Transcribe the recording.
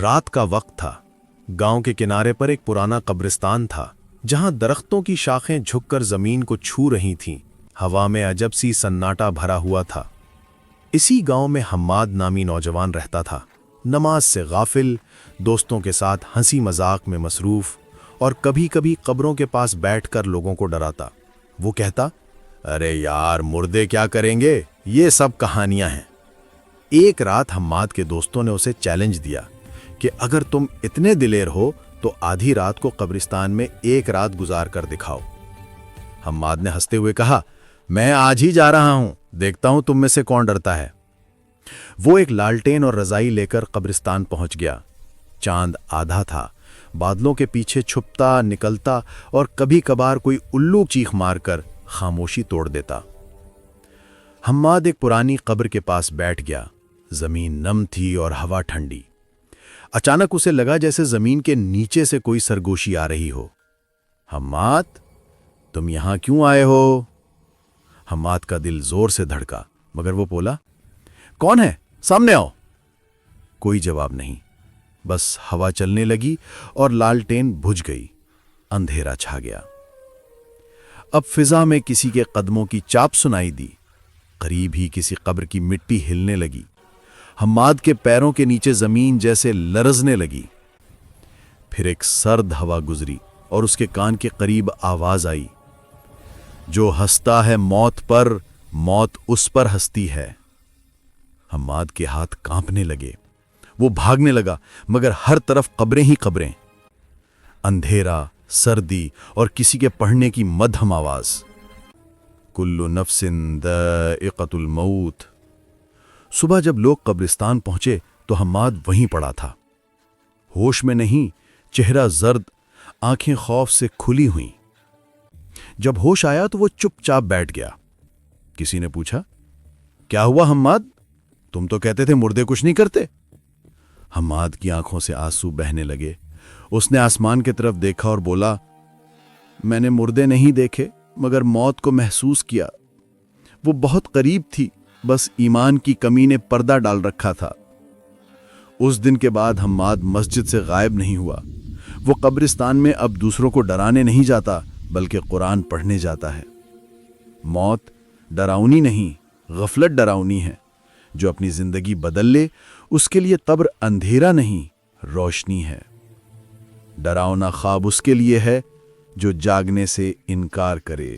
رات کا وقت تھا۔ گاؤں کے کنارے پر ایک پرانا قبرستان تھا جہاں درختوں کی شاخیں جھک کر زمین کو چھو رہی تھیں۔ ہوا میں عجب سی سناٹا بھرا ہوا تھا۔ اسی گاؤں میں حماد نامی نوجوان رہتا تھا، نماز سے غافل، دوستوں کے ساتھ ہنسی مذاق میں مصروف، اور کبھی کبھی قبروں کے پاس بیٹھ کر لوگوں کو ڈراتا۔ وہ کہتا، ارے یار، مردے کیا کریں گے، یہ سب کہانیاں ہیں۔ ایک رات حماد کے دوستوں نے اسے چیلنج دیا کہ اگر تم اتنے دلیر ہو تو آدھی رات کو قبرستان میں ایک رات گزار کر دکھاؤ۔ حماد نے ہنستے ہوئے کہا، میں آج ہی جا رہا ہوں، دیکھتا ہوں تم میں سے کون ڈرتا ہے۔ وہ ایک لالٹین اور رضائی لے کر قبرستان پہنچ گیا۔ چاند آدھا تھا، بادلوں کے پیچھے چھپتا نکلتا، اور کبھی کبھار کوئی الو چیخ مار کر خاموشی توڑ دیتا۔ حماد ایک پرانی قبر کے پاس بیٹھ گیا۔ زمین نم تھی اور ہوا ٹھنڈی۔ اچانک اسے لگا جیسے زمین کے نیچے سے کوئی سرگوشی آ رہی ہو۔ حماد، تم یہاں کیوں آئے ہو؟ حماد کا دل زور سے دھڑکا، مگر وہ بولا، کون ہے؟ سامنے آؤ۔ کوئی جواب نہیں، بس ہوا چلنے لگی اور لالٹین بجھ گئی۔ اندھیرا چھا گیا۔ اب فضا میں کسی کے قدموں کی چاپ سنائی دی۔ قریب ہی کسی قبر کی مٹی ہلنے لگی۔ حماد کے پیروں کے نیچے زمین جیسے لرزنے لگی۔ پھر ایک سرد ہوا گزری اور اس کے کان کے قریب آواز آئی، جو ہنستا ہے موت پر، موت اس پر ہنستی ہے۔ حماد کے ہاتھ کانپنے لگے۔ وہ بھاگنے لگا، مگر ہر طرف قبریں ہی قبریں، اندھیرا، سردی اور کسی کے پڑھنے کی مدھم آواز، کل نفس ذائقۃ الموت۔ صبح جب لوگ قبرستان پہنچے تو حماد وہیں پڑا تھا، ہوش میں نہیں، چہرہ زرد، آنکھیں خوف سے کھلی ہوئیں۔ جب ہوش آیا تو وہ چپ چاپ بیٹھ گیا۔ کسی نے پوچھا، کیا ہوا حماد؟ تم تو کہتے تھے مردے کچھ نہیں کرتے۔ حماد کی آنکھوں سے آنسو بہنے لگے۔ اس نے آسمان کی طرف دیکھا اور بولا، میں نے مردے نہیں دیکھے، مگر موت کو محسوس کیا۔ وہ بہت قریب تھی، بس ایمان کی کمی نے پردہ ڈال رکھا تھا۔ اس دن کے بعد حماد مسجد سے غائب نہیں ہوا۔ وہ قبرستان میں اب دوسروں کو ڈرانے نہیں جاتا، بلکہ قرآن پڑھنے جاتا ہے۔ موت ڈراؤنی نہیں، غفلت ڈراؤنی ہے۔ جو اپنی زندگی بدل لے، اس کے لیے قبر اندھیرا نہیں، روشنی ہے۔ ڈراؤنا خواب اس کے لیے ہے جو جاگنے سے انکار کرے۔